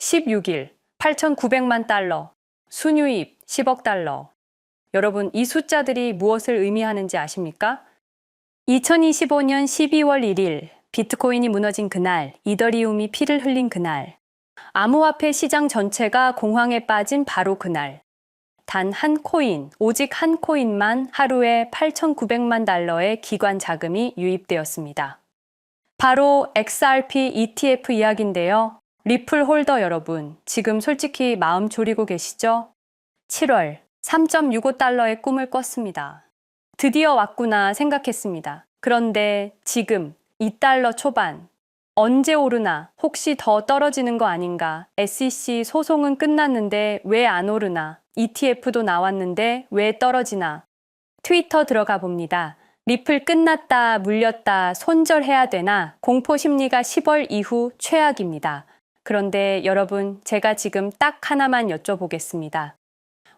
16일 8,900만 달러, 순유입 10억 달러. 여러분, 이 숫자들이 무엇을 의미하는지 아십니까? 2025년 12월 1일 비트코인이 무너진 그날, 이더리움이 피를 흘린 그날, 암호화폐 시장 전체가 공황에 빠진 바로 그날, 단 한 코인, 오직 한 코인만 하루에 8,900만 달러의 기관 자금이 유입되었습니다. 바로 XRP ETF 이야기인데요. 리플 홀더 여러분, 지금 솔직히 마음 졸이고 계시죠? 7월 3.65달러의 꿈을 꿨습니다. 드디어 왔구나 생각했습니다. 그런데 지금 2달러 초반, 언제 오르나, 혹시 더 떨어지는 거 아닌가, SEC 소송은 끝났는데 왜 안 오르나, ETF도 나왔는데 왜 떨어지나. 트위터 들어가 봅니다. 리플 끝났다, 물렸다, 손절해야 되나, 공포 심리가 10월 이후 최악입니다. 그런데 여러분, 제가 지금 딱 하나만 여쭤보겠습니다.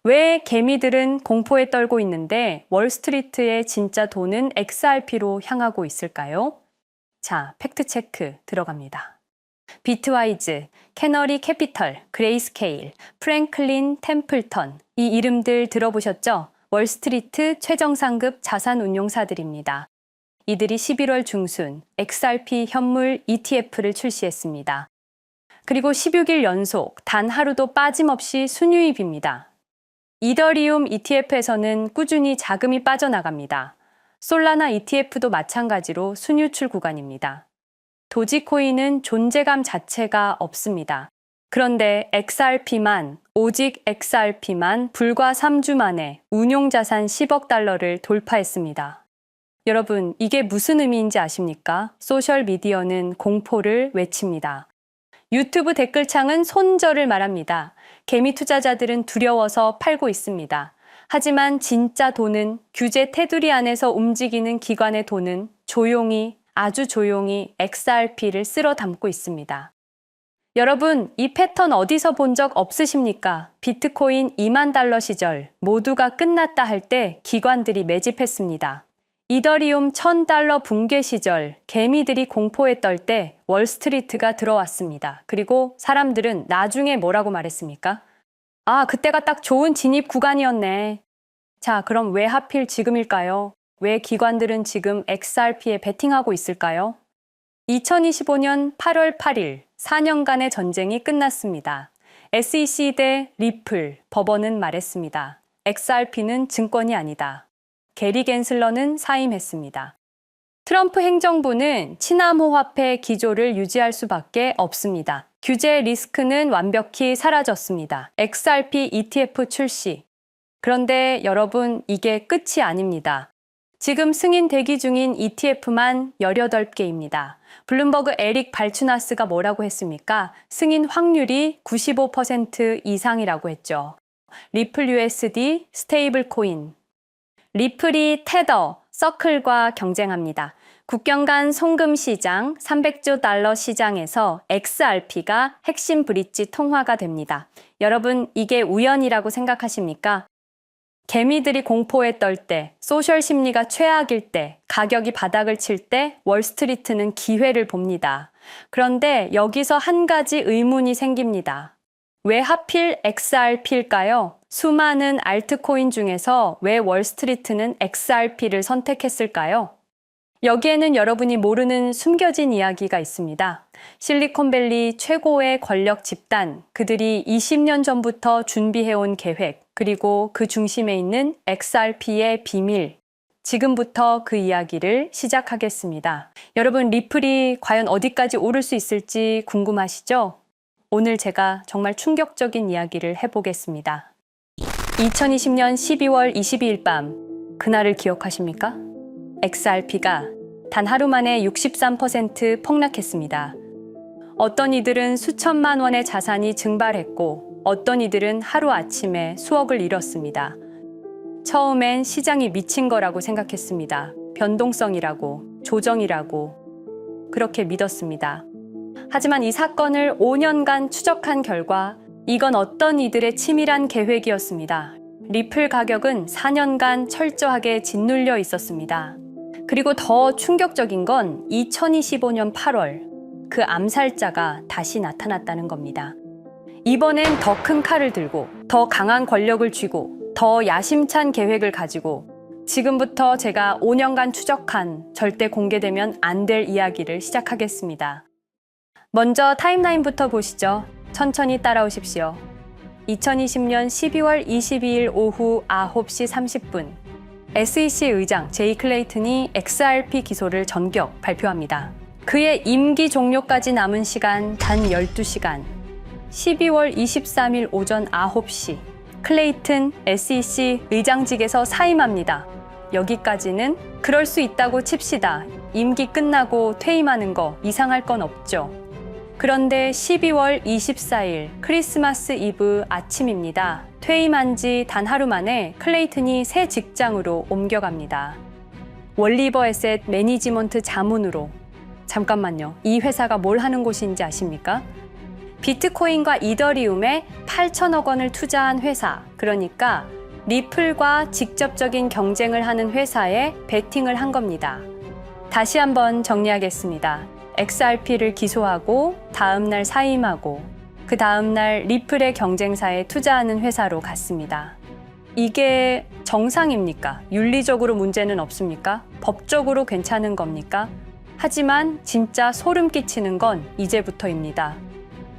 왜 개미들은 공포에 떨고 있는데 월스트리트의 진짜 돈은 XRP로 향하고 있을까요? 자, 팩트체크 들어갑니다. 비트와이즈, 캐너리 캐피털, 그레이스케일, 프랭클린 템플턴, 이 이름들 들어보셨죠? 월스트리트 최정상급 자산운용사들입니다. 이들이 11월 중순 XRP 현물 ETF를 출시했습니다. 그리고 16일 연속 단 하루도 빠짐없이 순유입입니다. 이더리움 ETF에서는 꾸준히 자금이 빠져나갑니다. 솔라나 ETF도 마찬가지로 순유출 구간입니다. 도지코인은 존재감 자체가 없습니다. 그런데 XRP만, 오직 XRP만 불과 3주 만에 운용자산 10억 달러를 돌파했습니다. 여러분, 이게 무슨 의미인지 아십니까? 소셜미디어는 공포를 외칩니다. 유튜브 댓글창은 손절을 말합니다. 개미 투자자들은 두려워서 팔고 있습니다. 하지만 진짜 돈은, 규제 테두리 안에서 움직이는 기관의 돈은 조용히, 아주 조용히 XRP를 쓸어 담고 있습니다. 여러분, 이 패턴 어디서 본 적 없으십니까? 비트코인 2만 달러 시절 모두가 끝났다 할 때 기관들이 매집했습니다. 이더리움 1000달러 붕괴 시절 개미들이 공포에 떨 때 월스트리트가 들어왔습니다. 그리고 사람들은 나중에 뭐라고 말했습니까? 아, 그때가 딱 좋은 진입 구간이었네. 자, 그럼 왜 하필 지금일까요? 왜 기관들은 지금 XRP에 베팅하고 있을까요? 2025년 8월 8일 4년간의 전쟁이 끝났습니다. SEC 대 리플, 법원은 말했습니다. XRP는 증권이 아니다. 게리 겐슬러는 사임했습니다. 트럼프 행정부는 친암호화폐 기조를 유지할 수밖에 없습니다. 규제 리스크는 완벽히 사라졌습니다. XRP ETF 출시. 그런데 여러분, 이게 끝이 아닙니다. 지금 승인 대기 중인 ETF만 18개입니다. 블룸버그 에릭 발추나스가 뭐라고 했습니까? 승인 확률이 95% 이상이라고 했죠. 리플 USD, 스테이블 코인. 리플이 테더, 서클과 경쟁합니다. 국경 간 송금 시장, 300조 달러 시장에서 XRP가 핵심 브릿지 통화가 됩니다. 여러분, 이게 우연이라고 생각하십니까? 개미들이 공포에 떨 때, 소셜 심리가 최악일 때, 가격이 바닥을 칠 때 월스트리트는 기회를 봅니다. 그런데 여기서 한 가지 의문이 생깁니다. 왜 하필 XRP일까요? 수많은 알트코인 중에서 왜 월스트리트는 XRP를 선택했을까요? 여기에는 여러분이 모르는 숨겨진 이야기가 있습니다. 실리콘밸리 최고의 권력 집단, 그들이 20년 전부터 준비해온 계획, 그리고 그 중심에 있는 XRP의 비밀. 지금부터 그 이야기를 시작하겠습니다. 여러분, 리플이 과연 어디까지 오를 수 있을지 궁금하시죠? 오늘 제가 정말 충격적인 이야기를 해보겠습니다. 2020년 12월 22일 밤, 그날을 기억하십니까? XRP가 단 하루 만에 63% 폭락했습니다. 어떤 이들은 수천만 원의 자산이 증발했고, 어떤 이들은 하루아침에 수억을 잃었습니다. 처음엔 시장이 미친 거라고 생각했습니다. 변동성이라고, 조정이라고, 그렇게 믿었습니다. 하지만 이 사건을 5년간 추적한 결과 이건 어떤 이들의 치밀한 계획이었습니다. 리플 가격은 4년간 철저하게 짓눌려 있었습니다. 그리고 더 충격적인 건 2025년 8월 그 암살자가 다시 나타났다는 겁니다. 이번엔 더 큰 칼을 들고 더 강한 권력을 쥐고 더 야심찬 계획을 가지고 지금부터 제가 5년간 추적한 절대 공개되면 안 될 이야기를 시작하겠습니다. 먼저 타임라인부터 보시죠. 천천히 따라오십시오. 2020년 12월 22일 오후 9시 30분 SEC 의장 제이 클레이튼이 XRP 기소를 전격 발표합니다. 그의 임기 종료까지 남은 시간 단 12시간 12월 23일 오전 9시 클레이튼 SEC 의장직에서 사임합니다. 여기까지는 그럴 수 있다고 칩시다. 임기 끝나고 퇴임하는 거 이상할 건 없죠. 그런데 12월 24일 크리스마스 이브 아침입니다. 퇴임한 지 단 하루 만에 클레이튼이 새 직장으로 옮겨갑니다. 월리버 에셋 매니지먼트 자문으로. 잠깐만요. 이 회사가 뭘 하는 곳인지 아십니까? 비트코인과 이더리움에 8천억 원을 투자한 회사, 그러니까 리플과 직접적인 경쟁을 하는 회사에 베팅을 한 겁니다. 다시 한번 정리하겠습니다. XRP를 기소하고 다음날 사임하고 그 다음날 리플의 경쟁사에 투자하는 회사로 갔습니다. 이게 정상입니까? 윤리적으로 문제는 없습니까? 법적으로 괜찮은 겁니까? 하지만 진짜 소름 끼치는 건 이제부터입니다.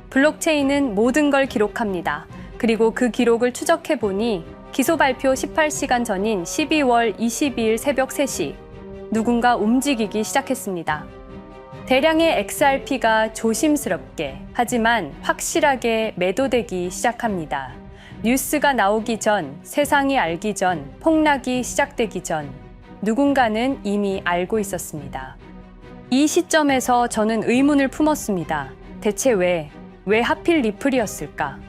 블록체인은 모든 걸 기록합니다. 그리고 그 기록을 추적해 보니 기소 발표 18시간 전인 12월 22일 새벽 3시 누군가 움직이기 시작했습니다. 대량의 XRP가 조심스럽게 하지만 확실하게 매도되기 시작합니다. 뉴스가 나오기 전, 세상이 알기 전, 폭락이 시작되기 전 누군가는 이미 알고 있었습니다. 이 시점에서 저는 의문을 품었습니다. 대체 왜 하필 리플이었을까?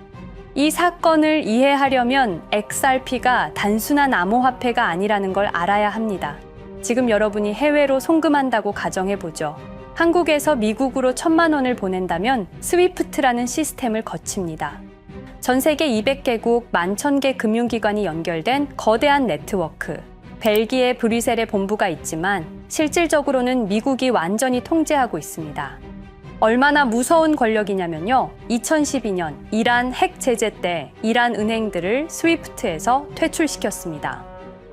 이 사건을 이해하려면 XRP가 단순한 암호화폐가 아니라는 걸 알아야 합니다. 지금 여러분이 해외로 송금한다고 가정해보죠. 한국에서 미국으로 1,000만 원을 보낸다면 스위프트라는 시스템을 거칩니다. 전 세계 200개국 11,000개 금융기관이 연결된 거대한 네트워크. 벨기에 브뤼셀에 본부가 있지만 실질적으로는 미국이 완전히 통제하고 있습니다. 얼마나 무서운 권력이냐면요. 2012년 이란 핵 제재 때 이란 은행들을 스위프트에서 퇴출시켰습니다.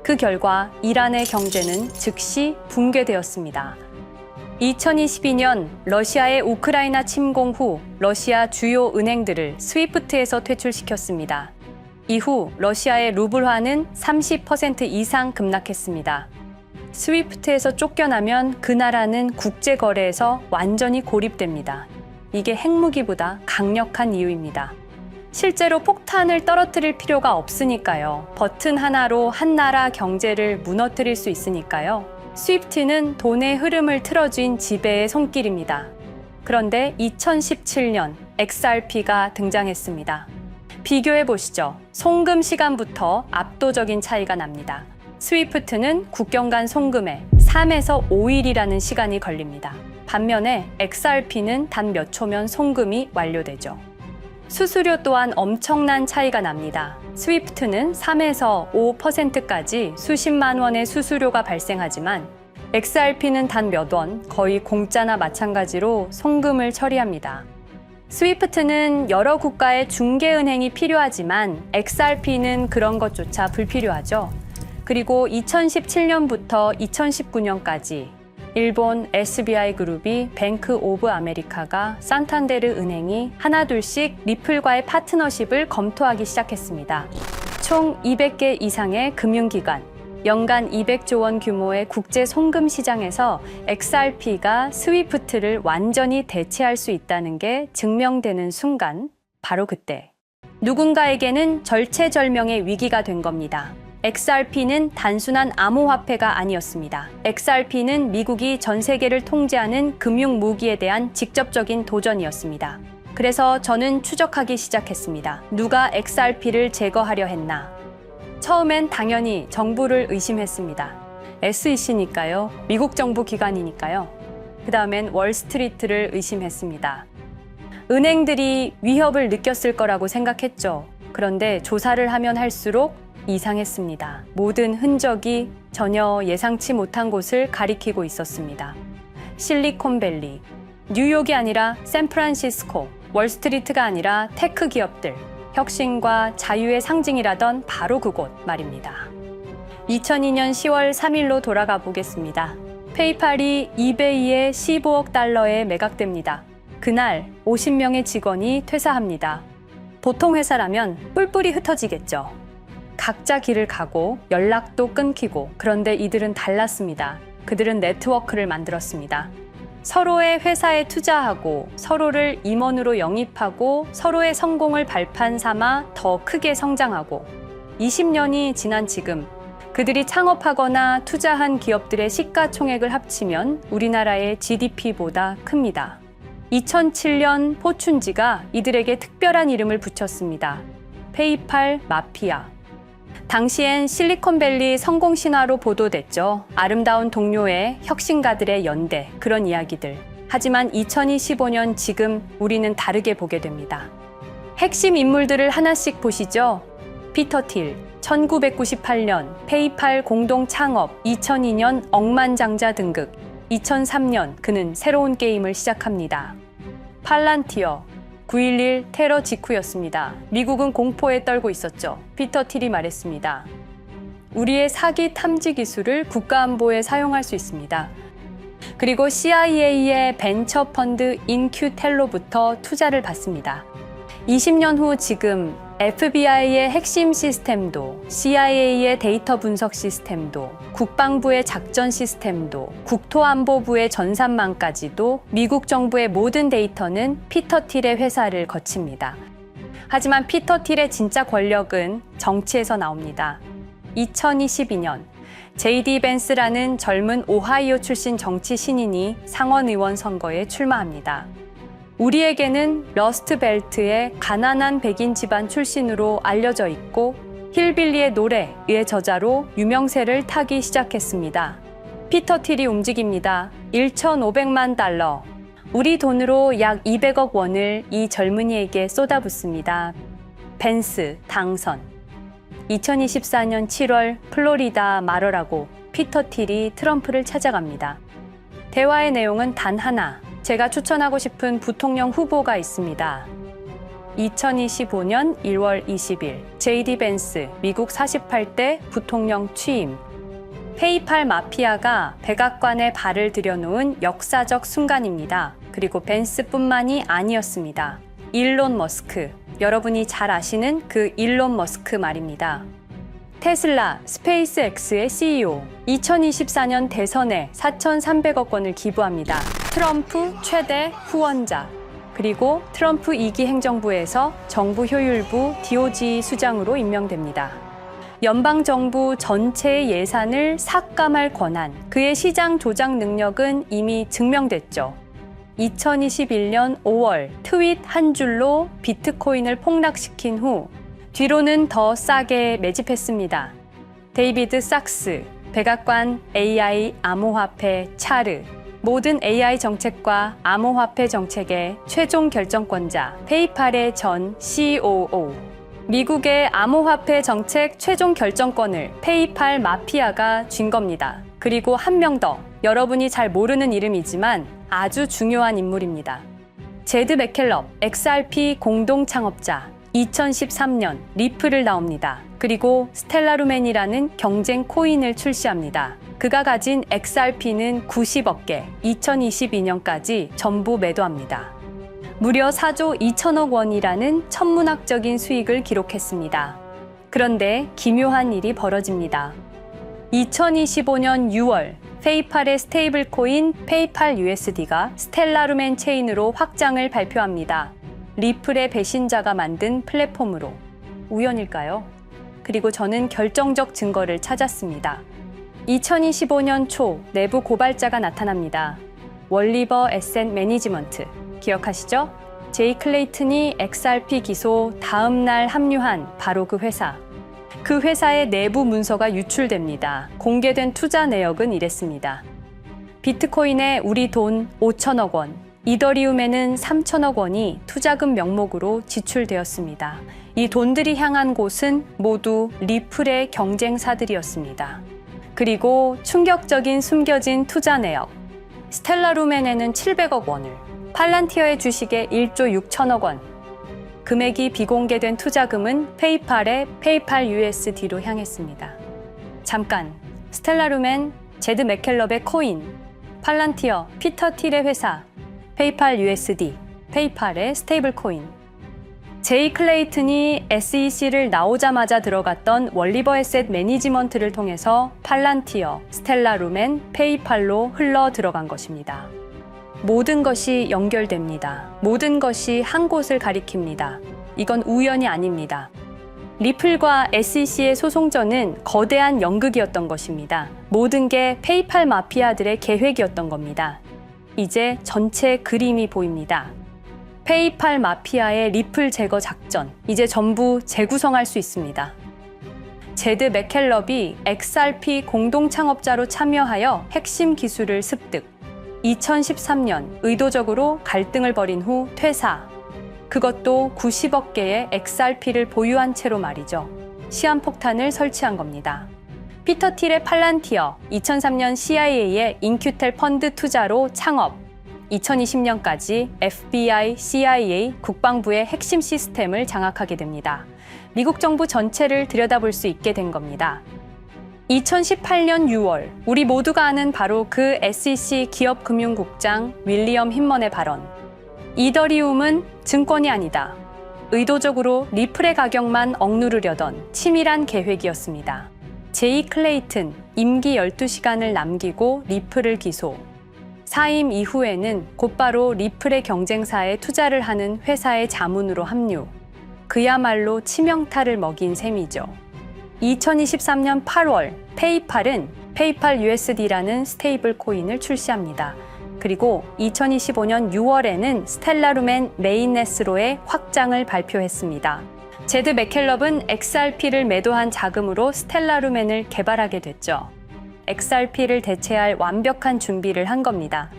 그 결과 이란의 경제는 즉시 붕괴되었습니다. 2022년 러시아의 우크라이나 침공 후 러시아 주요 은행들을 스위프트에서 퇴출시켰습니다. 이후 러시아의 루블화는 30% 이상 급락했습니다. 스위프트에서 쫓겨나면 그 나라는 국제거래에서 완전히 고립됩니다. 이게 핵무기보다 강력한 이유입니다. 실제로 폭탄을 떨어뜨릴 필요가 없으니까요. 버튼 하나로 한 나라 경제를 무너뜨릴 수 있으니까요. 스위프트는 돈의 흐름을 틀어쥔 지배의 손길입니다. 그런데 2017년 XRP가 등장했습니다. 비교해 보시죠. 송금 시간부터 압도적인 차이가 납니다. 스위프트는 국경 간 송금에 3에서 5일이라는 시간이 걸립니다. 반면에 XRP는 단 몇 초면 송금이 완료되죠. 수수료 또한 엄청난 차이가 납니다. 스위프트는 3에서 5%까지 수십만 원의 수수료가 발생하지만 XRP는 단 몇 원, 거의 공짜나 마찬가지로 송금을 처리합니다. 스위프트는 여러 국가의 중개은행이 필요하지만 XRP는 그런 것조차 불필요하죠. 그리고 2017년부터 2019년까지 일본 SBI 그룹이 뱅크 오브 아메리카가 산탄데르 은행이 하나둘씩 리플과의 파트너십을 검토하기 시작했습니다. 총 200개 이상의 금융기관, 연간 200조 원 규모의 국제 송금 시장에서 XRP가 스위프트를 완전히 대체할 수 있다는 게 증명되는 순간, 바로 그때 누군가에게는 절체절명의 위기가 된 겁니다. XRP는 단순한 암호화폐가 아니었습니다. XRP는 미국이 전 세계를 통제하는 금융 무기에 대한 직접적인 도전이었습니다. 그래서 저는 추적하기 시작했습니다. 누가 XRP를 제거하려 했나? 처음엔 당연히 정부를 의심했습니다. SEC니까요. 미국 정부 기관이니까요. 그 다음엔 월스트리트를 의심했습니다. 은행들이 위협을 느꼈을 거라고 생각했죠. 그런데 조사를 하면 할수록 이상했습니다. 모든 흔적이 전혀 예상치 못한 곳을 가리키고 있었습니다. 실리콘밸리, 뉴욕이 아니라 샌프란시스코, 월스트리트가 아니라 테크 기업들, 혁신과 자유의 상징이라던 바로 그곳 말입니다. 2002년 10월 3일로 돌아가 보겠습니다. 페이팔이 이베이에 15억 달러에 매각됩니다. 그날 50명의 직원이 퇴사합니다. 보통 회사라면 뿔뿔이 흩어지겠죠. 각자 길을 가고 연락도 끊기고, 그런데 이들은 달랐습니다. 그들은 네트워크를 만들었습니다. 서로의 회사에 투자하고 서로를 임원으로 영입하고 서로의 성공을 발판 삼아 더 크게 성장하고, 20년이 지난 지금 그들이 창업하거나 투자한 기업들의 시가총액을 합치면 우리나라의 GDP보다 큽니다. 2007년 포춘지가 이들에게 특별한 이름을 붙였습니다. 페이팔 마피아. 당시엔 실리콘밸리 성공 신화로 보도됐죠. 아름다운 동료의 혁신가들의 연대, 그런 이야기들. 하지만 2025년 지금 우리는 다르게 보게 됩니다. 핵심 인물들을 하나씩 보시죠. 피터 틸, 1998년 페이팔 공동 창업, 2002년 억만장자 등극, 2003년 그는 새로운 게임을 시작합니다. 팔란티어, 9.11 테러 직후였습니다. 미국은 공포에 떨고 있었죠. 피터 틸이 말했습니다. 우리의 사기 탐지 기술을 국가안보에 사용할 수 있습니다. 그리고 CIA의 벤처 펀드 인큐텔로부터 투자를 받습니다. 20년 후 지금 FBI의 핵심 시스템도, CIA의 데이터 분석 시스템도, 국방부의 작전 시스템도, 국토안보부의 전산망까지도 미국 정부의 모든 데이터는 피터 틸의 회사를 거칩니다. 하지만 피터 틸의 진짜 권력은 정치에서 나옵니다. 2022년 JD 벤스라는 젊은 오하이오 출신 정치 신인이 상원의원 선거에 출마합니다. 우리에게는 러스트벨트의 가난한 백인 집안 출신으로 알려져 있고 힐빌리의 노래의 저자로 유명세를 타기 시작했습니다. 피터 틸이 움직입니다. 1,500만 달러, 우리 돈으로 약 200억 원을 이 젊은이에게 쏟아붓습니다. 벤스 당선. 2024년 7월 플로리다 마러라고 피터 틸이 트럼프를 찾아갑니다. 대화의 내용은 단 하나, 제가 추천하고 싶은 부통령 후보가 있습니다. 2025년 1월 20일 JD 벤스 미국 48대 부통령 취임. 페이팔 마피아가 백악관에 발을 들여놓은 역사적 순간입니다. 그리고 벤스뿐만이 아니었습니다. 일론 머스크, 여러분이 잘 아시는 그 일론 머스크 말입니다. 테슬라, 스페이스X의 CEO, 2024년 대선에 4,300억 원을 기부합니다. 트럼프 최대 후원자, 그리고 트럼프 2기 행정부에서 정부 효율부 DOJ 수장으로 임명됩니다. 연방정부 전체의 예산을 삭감할 권한, 그의 시장 조작 능력은 이미 증명됐죠. 2021년 5월 트윗 한 줄로 비트코인을 폭락시킨 후 뒤로는 더 싸게 매집했습니다. 데이비드 sak스, 백악관 AI 암호화폐 차르, 모든 AI 정책과 암호화폐 정책의 최종 결정권자, 페이팔의 전 COO. 미국의 암호화폐 정책 최종 결정권을 페이팔 마피아가 쥔 겁니다. 그리고 한 명 더, 여러분이 잘 모르는 이름이지만 아주 중요한 인물입니다. 제드 맥켈럽, XRP 공동 창업자, 2013년 리플을 나옵니다. 그리고 스텔라루멘이라는 경쟁 코인을 출시합니다. 그가 가진 XRP는 90억 개, 2022년까지 전부 매도합니다. 무려 4조 2천억 원이라는 천문학적인 수익을 기록했습니다. 그런데 기묘한 일이 벌어집니다. 2025년 6월 페이팔의 스테이블 코인 페이팔 USD가 스텔라루멘 체인으로 확장을 발표합니다. 리플의 배신자가 만든 플랫폼으로. 우연일까요? 그리고 저는 결정적 증거를 찾았습니다. 2025년 초 내부 고발자가 나타납니다. 월리버 에셋 매니지먼트. 기억하시죠? 제이 클레이튼이 XRP 기소 다음 날 합류한 바로 그 회사. 그 회사의 내부 문서가 유출됩니다. 공개된 투자 내역은 이랬습니다. 비트코인에 우리 돈 5천억 원, 이더리움에는 3천억 원이 투자금 명목으로 지출되었습니다. 이 돈들이 향한 곳은 모두 리플의 경쟁사들이었습니다. 그리고 충격적인 숨겨진 투자 내역. 스텔라루멘에는 700억 원을, 팔란티어의 주식에 1조 6천억 원. 금액이 비공개된 투자금은 페이팔의 페이팔 USD로 향했습니다. 잠깐, 스텔라루멘, 제드 맥켈럽의 코인, 팔란티어, 피터 틸의 회사, 페이팔 USD, 페이팔의 스테이블 코인. 제이 클레이튼이 SEC를 나오자마자 들어갔던 월리버 에셋 매니지먼트를 통해서 팔란티어, 스텔라루멘, 페이팔로 흘러 들어간 것입니다. 모든 것이 연결됩니다. 모든 것이 한 곳을 가리킵니다. 이건 우연이 아닙니다. 리플과 SEC의 소송전은 거대한 연극이었던 것입니다. 모든 게 페이팔 마피아들의 계획이었던 겁니다. 이제 전체 그림이 보입니다. 페이팔 마피아의 리플 제거 작전, 이제 전부 재구성할 수 있습니다. 제드 맥켈럽이 XRP 공동 창업자로 참여하여 핵심 기술을 습득. 2013년 의도적으로 갈등을 벌인 후 퇴사. 그것도 90억 개의 XRP를 보유한 채로 말이죠. 시한폭탄을 설치한 겁니다. 피터 틸의 팔란티어, 2003년 CIA의 인큐텔 펀드 투자로 창업. 2020년까지 FBI, CIA, 국방부의 핵심 시스템을 장악하게 됩니다. 미국 정부 전체를 들여다볼 수 있게 된 겁니다. 2018년 6월, 우리 모두가 아는 바로 그 SEC 기업금융국장 윌리엄 힌먼의 발언. 이더리움은 증권이 아니다. 의도적으로 리플의 가격만 억누르려던 치밀한 계획이었습니다. 제이 클레이튼, 임기 12시간을 남기고 리플을 기소. 사임 이후에는 곧바로 리플의 경쟁사에 투자를 하는 회사의 자문으로 합류. 그야말로 치명타를 먹인 셈이죠. 2023년 8월, 페이팔은 페이팔 USD라는 스테이블 코인을 출시합니다. 그리고 2025년 6월에는 스텔라루멘 메인넷으로의 확장을 발표했습니다. 제드 맥켈럽은 XRP를 매도한 자금으로 스텔라루멘을 개발하게 됐죠. XRP를 대체할 완벽한 준비를 한 겁니다.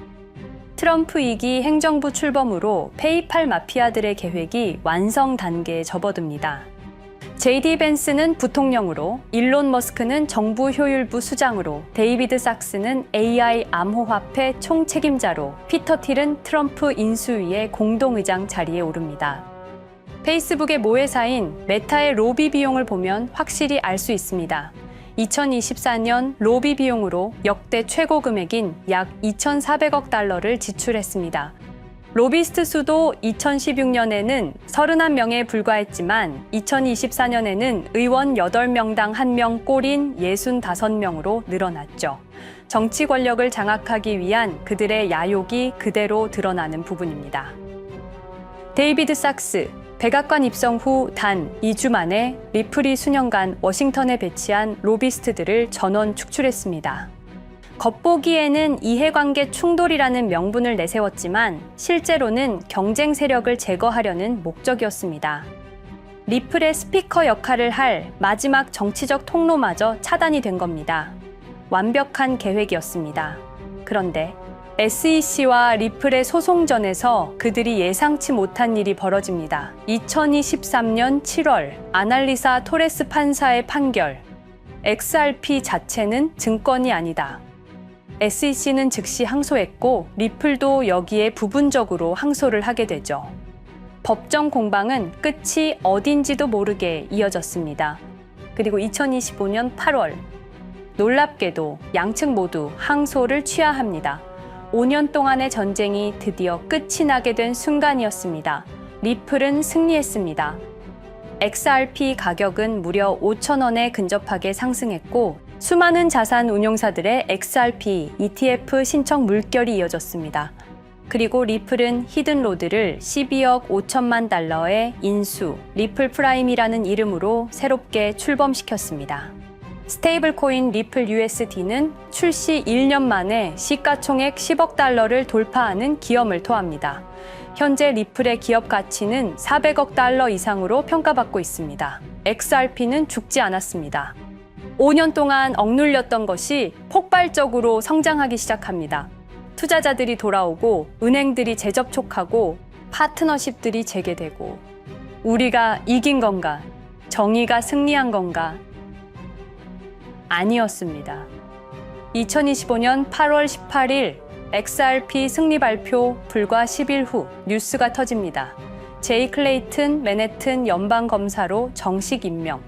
트럼프 2기 행정부 출범으로 페이팔 마피아들의 계획이 완성 단계에 접어듭니다. JD 벤스는 부통령으로, 일론 머스크는 정부 효율부 수장으로, 데이비드 sak스는 AI 암호화폐 총책임자로, 피터 틸은 트럼프 인수위의 공동의장 자리에 오릅니다. 페이스북의 모회사인 메타의 로비 비용을 보면 확실히 알 수 있습니다. 2024년 로비 비용으로 역대 최고 금액인 약 2,400억 달러를 지출했습니다. 로비스트 수도 2016년에는 31명에 불과했지만 2024년에는 의원 8명당 1명 꼴인 65명으로 늘어났죠. 정치 권력을 장악하기 위한 그들의 야욕이 그대로 드러나는 부분입니다. 데이비드 sak스, 백악관 입성 후 단 2주 만에 리플이 수년간 워싱턴에 배치한 로비스트들을 전원 축출했습니다. 겉보기에는 이해관계 충돌이라는 명분을 내세웠지만 실제로는 경쟁 세력을 제거하려는 목적이었습니다. 리플의 스피커 역할을 할 마지막 정치적 통로마저 차단이 된 겁니다. 완벽한 계획이었습니다. 그런데 SEC와 리플의 소송전에서 그들이 예상치 못한 일이 벌어집니다. 2023년 7월 아날리사 토레스 판사의 판결. XRP 자체는 증권이 아니다. SEC는 즉시 항소했고 리플도 여기에 부분적으로 항소를 하게 되죠. 법정 공방은 끝이 어딘지도 모르게 이어졌습니다. 그리고 2025년 8월 놀랍게도 양측 모두 항소를 취하합니다. 5년 동안의 전쟁이 드디어 끝이 나게 된 순간이었습니다. 리플은 승리했습니다. XRP 가격은 무려 5,000원에 근접하게 상승했고 수많은 자산 운용사들의 XRP, ETF 신청 물결이 이어졌습니다. 그리고 리플은 히든로드를 12억 5천만 달러의 인수, 리플 프라임이라는 이름으로 새롭게 출범시켰습니다. 스테이블 코인 리플 USD는 출시 1년 만에 시가총액 10억 달러를 돌파하는 기염을 토합니다. 현재 리플의 기업 가치는 400억 달러 이상으로 평가받고 있습니다. XRP는 죽지 않았습니다. 5년 동안 억눌렸던 것이 폭발적으로 성장하기 시작합니다. 투자자들이 돌아오고 은행들이 재접촉하고 파트너십들이 재개되고 우리가 이긴 건가? 정의가 승리한 건가? 아니었습니다. 2025년 8월 18일 XRP 승리 발표 불과 10일 후 뉴스가 터집니다. 제이 클레이튼 맨해튼 연방검사로 정식 임명.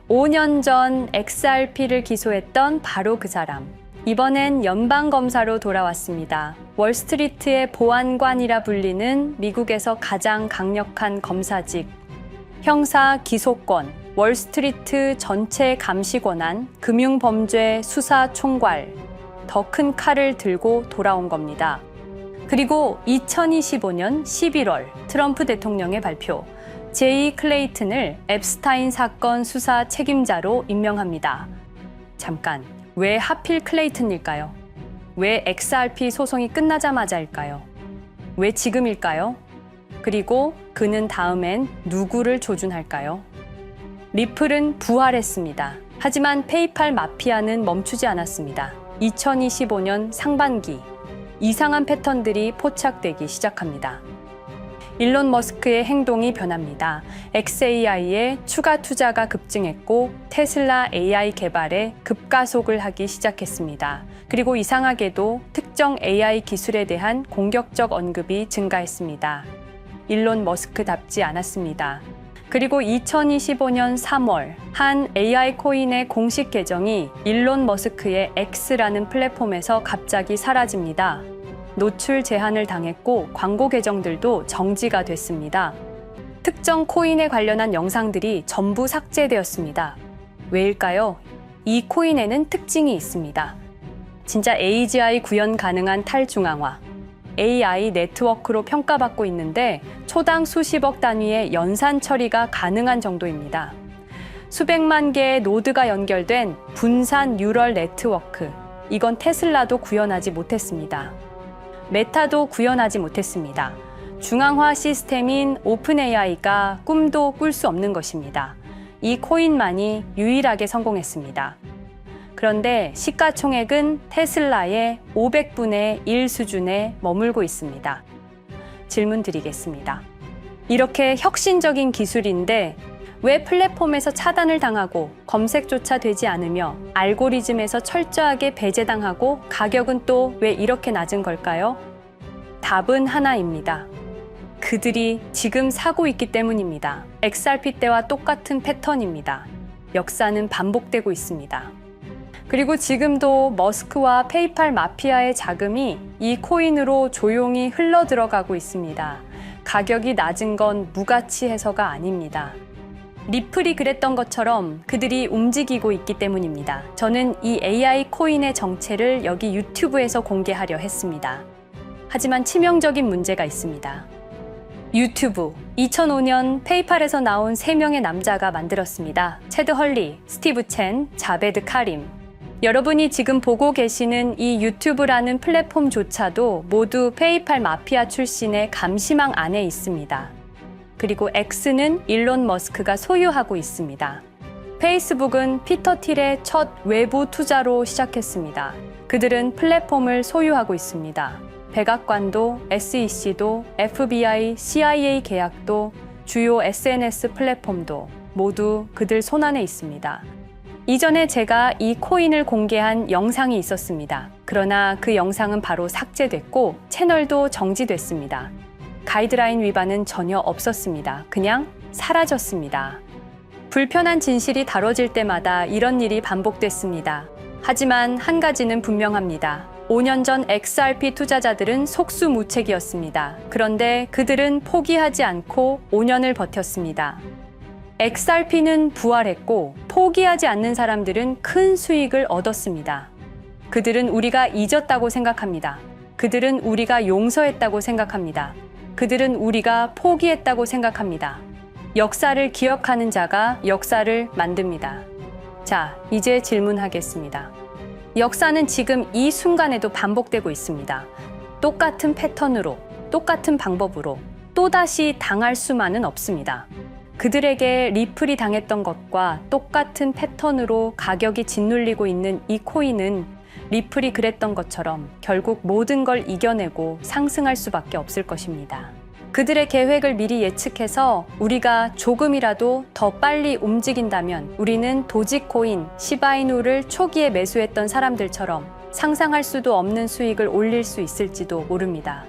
5년 전 XRP를 기소했던 바로 그 사람. 이번엔 연방검사로 돌아왔습니다. 월스트리트의 보안관이라 불리는 미국에서 가장 강력한 검사직. 형사 기소권, 월스트리트 전체 감시 권한, 금융범죄 수사 총괄. 더 큰 칼을 들고 돌아온 겁니다. 그리고 2025년 11월 트럼프 대통령의 발표. 제이 클레이튼을 앱스타인 사건 수사 책임자로 임명합니다. 잠깐, 왜 하필 클레이튼일까요? 왜 XRP 소송이 끝나자마자일까요? 왜 지금일까요? 그리고 그는 다음엔 누구를 조준할까요? 리플은 부활했습니다. 하지만 페이팔 마피아는 멈추지 않았습니다. 2025년 상반기, 이상한 패턴들이 포착되기 시작합니다. 일론 머스크의 행동이 변합니다. xAI에 추가 투자가 급증했고 테슬라 AI 개발에 급가속을 하기 시작했습니다. 그리고 이상하게도 특정 AI 기술에 대한 공격적 언급이 증가했습니다. 일론 머스크답지 않았습니다. 그리고 2025년 3월 한 AI 코인의 공식 계정이 일론 머스크의 X라는 플랫폼에서 갑자기 사라집니다. 노출 제한을 당했고 광고 계정들도 정지가 됐습니다. 특정 코인에 관련한 영상들이 전부 삭제되었습니다. 왜일까요? 이 코인에는 특징이 있습니다. 진짜 AGI 구현 가능한 탈중앙화, AI 네트워크로 평가받고 있는데 초당 수십억 단위의 연산 처리가 가능한 정도입니다. 수백만 개의 노드가 연결된 분산 뉴럴 네트워크, 이건 테슬라도 구현하지 못했습니다. 메타도 구현하지 못했습니다. 중앙화 시스템인 오픈 AI가 꿈도 꿀 수 없는 것입니다. 이 코인만이 유일하게 성공했습니다. 그런데 시가총액은 테슬라의 500분의 1 수준에 머물고 있습니다. 질문 드리겠습니다. 이렇게 혁신적인 기술인데 왜 플랫폼에서 차단을 당하고 검색조차 되지 않으며 알고리즘에서 철저하게 배제당하고 가격은 또 왜 이렇게 낮은 걸까요? 답은 하나입니다. 그들이 지금 사고 있기 때문입니다. XRP 때와 똑같은 패턴입니다. 역사는 반복되고 있습니다. 그리고 지금도 머스크와 페이팔 마피아의 자금이 이 코인으로 조용히 흘러 들어가고 있습니다. 가격이 낮은 건 무가치해서가 아닙니다. 리플이 그랬던 것처럼 그들이 움직이고 있기 때문입니다. 저는 이 AI 코인의 정체를 여기 유튜브에서 공개하려 했습니다. 하지만 치명적인 문제가 있습니다. 유튜브, 2005년 페이팔에서 나온 3명의 남자가 만들었습니다. 체드 헐리, 스티브 첸, 자베드 카림. 여러분이 지금 보고 계시는 이 유튜브라는 플랫폼조차도 모두 페이팔 마피아 출신의 감시망 안에 있습니다. 그리고 X는 일론 머스크가 소유하고 있습니다. 페이스북은 피터 틸의 첫 외부 투자로 시작했습니다. 그들은 플랫폼을 소유하고 있습니다. 백악관도, SEC도, FBI, CIA 계약도, 주요 SNS 플랫폼도 모두 그들 손안에 있습니다. 이전에 제가 이 코인을 공개한 영상이 있었습니다. 그러나 그 영상은 바로 삭제됐고 채널도 정지됐습니다. 가이드라인 위반은 전혀 없었습니다. 그냥 사라졌습니다. 불편한 진실이 다뤄질 때마다 이런 일이 반복됐습니다. 하지만 한 가지는 분명합니다. 5년 전 XRP 투자자들은 속수무책이었습니다. 그런데 그들은 포기하지 않고 5년을 버텼습니다. XRP는 부활했고 포기하지 않는 사람들은 큰 수익을 얻었습니다. 그들은 우리가 잊었다고 생각합니다. 그들은 우리가 용서했다고 생각합니다. 그들은 우리가 포기했다고 생각합니다. 역사를 기억하는 자가 역사를 만듭니다. 자, 이제 질문하겠습니다. 역사는 지금 이 순간에도 반복되고 있습니다. 똑같은 패턴으로, 똑같은 방법으로 또다시 당할 수만은 없습니다. 그들에게 리플이 당했던 것과 똑같은 패턴으로 가격이 짓눌리고 있는 이 코인은 리플이 그랬던 것처럼 결국 모든 걸 이겨내고 상승할 수밖에 없을 것입니다. 그들의 계획을 미리 예측해서 우리가 조금이라도 더 빨리 움직인다면 우리는 도지코인, 시바이누를 초기에 매수했던 사람들처럼 상상할 수도 없는 수익을 올릴 수 있을지도 모릅니다.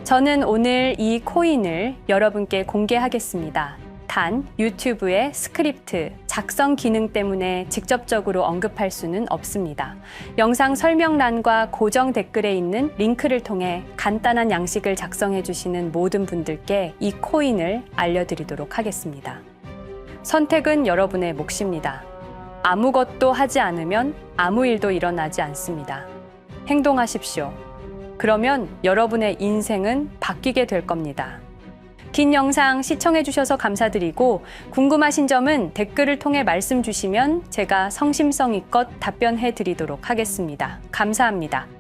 저는 오늘 이 코인을 여러분께 공개하겠습니다. 단, 유튜브의 스크립트, 작성 기능 때문에 직접적으로 언급할 수는 없습니다. 영상 설명란과 고정 댓글에 있는 링크를 통해 간단한 양식을 작성해 주시는 모든 분들께 이 코인을 알려드리도록 하겠습니다. 선택은 여러분의 몫입니다. 아무것도 하지 않으면 아무 일도 일어나지 않습니다. 행동하십시오. 그러면 여러분의 인생은 바뀌게 될 겁니다. 긴 영상 시청해 주셔서 감사드리고 궁금하신 점은 댓글을 통해 말씀 주시면 제가 성심성의껏 답변해 드리도록 하겠습니다. 감사합니다.